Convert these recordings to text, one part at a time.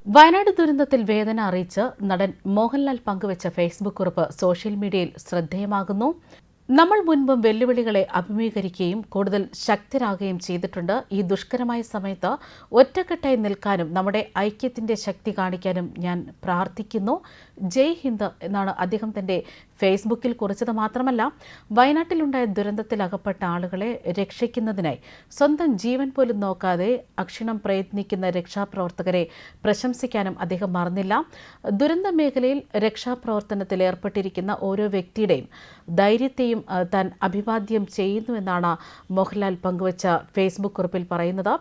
വയനാട് ദുരന്തത്തിൽ വേദന അറിയിച്ച് നടൻ മോഹൻലാൽ പങ്കുവച്ച ഫേസ്ബുക്ക് കുറിപ്പ് സോഷ്യൽ മീഡിയയിൽ ശ്രദ്ധേയമാകുന്നു. നമ്മൾ മുൻപും വെല്ലുവിളികളെ അഭിമുഖീകരിക്കുകയും കൂടുതൽ ശക്തരാകുകയും ചെയ്തിട്ടുണ്ട്. ഈ ദുഷ്കരമായ സമയത്ത് ഒറ്റക്കെട്ടായി നിൽക്കാനും നമ്മുടെ ഐക്യത്തിന്റെ ശക്തി കാണിക്കാനും ഞാൻ പ്രാർത്ഥിക്കുന്നു. ജയ് ഹിന്ദ് എന്നാണ് അദ്ദേഹം തന്റെ ഫേസ്ബുക്കിൽ കുറിച്ചത്. മാത്രമല്ല, വയനാട്ടിലുണ്ടായ ദുരന്തത്തിൽ അകപ്പെട്ട ആളുകളെ രക്ഷിക്കുന്നതിനായി സ്വന്തം ജീവൻ പോലും നോക്കാതെ അക്ഷീണം പ്രയത്നിക്കുന്ന രക്ഷാപ്രവർത്തകരെ പ്രശംസിക്കാനും അദ്ദേഹം മറന്നില്ല. ദുരന്ത മേഖലയിൽ രക്ഷാപ്രവർത്തനത്തിൽ ഏർപ്പെട്ടിരിക്കുന്ന ഓരോ വ്യക്തിയുടെയും ധൈര്യത്തെയും താൻ അഭിവാദ്യം ചെയ്യുന്നുവെന്നാണ് മോഹൻലാൽ പങ്കുവച്ച ഫേസ്ബുക്ക് കുറിപ്പിൽ പറയുന്നത്.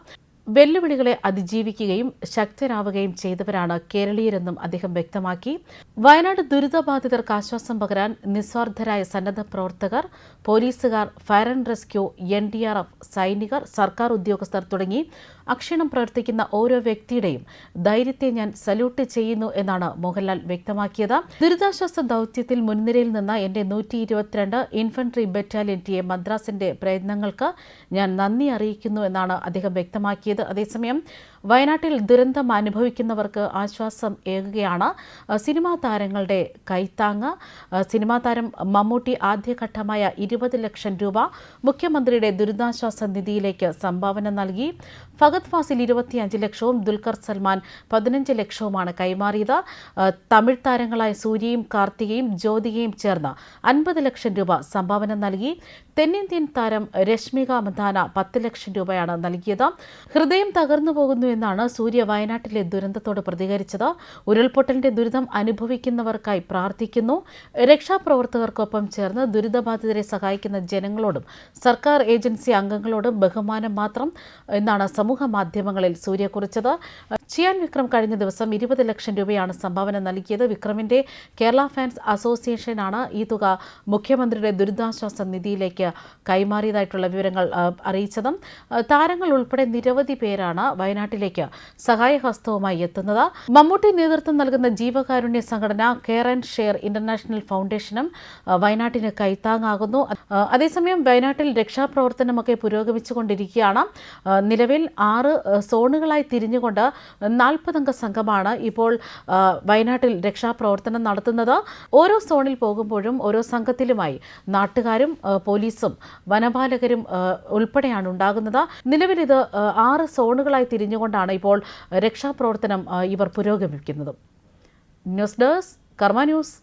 വെല്ലുവിളികളെ അതിജീവിക്കുകയും ശക്തരാവുകയും ചെയ്തവരാണ് കേരളീയരെന്നും അദ്ദേഹം വ്യക്തമാക്കി. വയനാട് ദുരിതബാധിതർക്ക് ആശ്വാസം പകരാൻ നിസ്വാർത്ഥരായ സന്നദ്ധ പ്രവർത്തകർ, പോലീസുകാർ, ഫയർ ആൻഡ് റെസ്ക്യൂ, NDRF, സൈനികർ, സർക്കാർ ഉദ്യോഗസ്ഥർ തുടങ്ങി അക്ഷീണം പ്രവർത്തിക്കുന്ന ഓരോ വ്യക്തിയുടെയും ധൈര്യത്തെ ഞാൻ സല്യൂട്ട് ചെയ്യുന്നു എന്നാണ് മോഹൻലാൽ വ്യക്തമാക്കിയത്. ദുരിതാശ്വാസ ദൌത്യത്തിൽ മുൻനിരയിൽ നിന്ന് എന്റെ 122 ഇൻഫൻട്രി ബറ്റാലിയൻ ടിയെ മദ്രാസിന്റെ പ്രയത്നങ്ങൾക്ക് ഞാൻ നന്ദി അറിയിക്കുന്നു എന്നാണ് അദ്ദേഹം വ്യക്തമാക്കിയത്. അതേസമയം വയനാട്ടിൽ ദുരന്തം അനുഭവിക്കുന്നവർക്ക് ആശ്വാസം ഏകുകയാണ് സിനിമാ താരങ്ങളുടെ കൈത്താങ്ങ്. സിനിമാ താരം മമ്മൂട്ടി ആദ്യഘട്ടമായ 20 ലക്ഷം രൂപ മുഖ്യമന്ത്രിയുടെ ദുരിതാശ്വാസ നിധിയിലേക്ക് സംഭാവന നൽകി. ഫഹദ് ഫാസിൽ 25 ലക്ഷവും ദുൽഖർ സൽമാൻ 15 ലക്ഷവുമാണ് കൈമാറിയത്. തമിഴ് താരങ്ങളായ സൂര്യയും കാർത്തികയും ജ്യോതികയും ചേർന്ന് 50 ലക്ഷം രൂപ സംഭാവന നൽകി. തെന്നിന്ത്യൻ താരം രശ്മിക മന്ദാന 10 ലക്ഷം രൂപയാണ് നൽകിയത്. ഹൃദയം തകർന്നു പോകുന്നു എന്നാണ് സൂര്യ വയനാട്ടിലെ ദുരന്തത്തോട് പ്രതികരിച്ചത്. ഉരുൾപൊട്ടലിന്റെ ദുരിതം അനുഭവിക്കുന്നവർക്കായി പ്രാർത്ഥിക്കുന്നു. രക്ഷാപ്രവർത്തകർക്കൊപ്പം ചേർന്ന് ദുരിതബാധിതരെ സഹായിക്കുന്ന ജനങ്ങളോടും സർക്കാർ ഏജൻസി അംഗങ്ങളോടും ബഹുമാനം മാത്രം എന്നാണ് സമൂഹ മാധ്യമങ്ങളിൽ സൂര്യ കുറിച്ചത്. ചിയാൻ വിക്രം കഴിഞ്ഞ ദിവസം 20 ലക്ഷം രൂപയാണ് സംഭാവന നൽകിയത്. വിക്രമിന്റെ കേരള ഫാൻസ് അസോസിയേഷനാണ് ഈ തുക മുഖ്യമന്ത്രിയുടെ ദുരിതാശ്വാസ നിധിയിലേക്ക് കൈമാറിയതായിട്ടുള്ള വിവരങ്ങൾ അറിയിച്ചത്. താരങ്ങൾ ഉൾപ്പെടെ നിരവധി പേരാണ് വയനാട്ടിലേക്ക് സഹായഹസ്തവുമായി എത്തുന്നത്. മമ്മൂട്ടി നേതൃത്വം നൽകുന്ന ജീവകാരുണ്യ സംഘടന കെയർ ആൻഡ് ഷെയർ ഇന്റർനാഷണൽ ഫൗണ്ടേഷനും വയനാട്ടിന് കൈത്താങ്ങാകുന്നു. അതേസമയം വയനാട്ടിൽ രക്ഷാപ്രവർത്തനമൊക്കെ പുരോഗമിച്ചുകൊണ്ടിരിക്കുകയാണ്. നിലവിൽ 6 സോണുകളായി തിരിഞ്ഞുകൊണ്ട് 40 അംഗ സംഘമാണ് ഇപ്പോൾ വയനാട്ടിൽ രക്ഷാപ്രവർത്തനം നടത്തുന്നത്. ഓരോ സോണിൽ പോകുമ്പോഴും ഓരോ സംഘത്തിലുമായി നാട്ടുകാരും പോലീസും വനപാലകരും ഉൾപ്പെടെയാണ് ഉണ്ടാകുന്നത്. നിലവിൽ ഇത് 6 സോണുകളായി തിരിഞ്ഞുകൊണ്ടാണ് ഇപ്പോൾ രക്ഷാപ്രവർത്തനം ഇവർ പുരോഗമിക്കുന്നത്. ന്യൂസ് ഡെസ്ക് കർമ്മ ന്യൂസ്.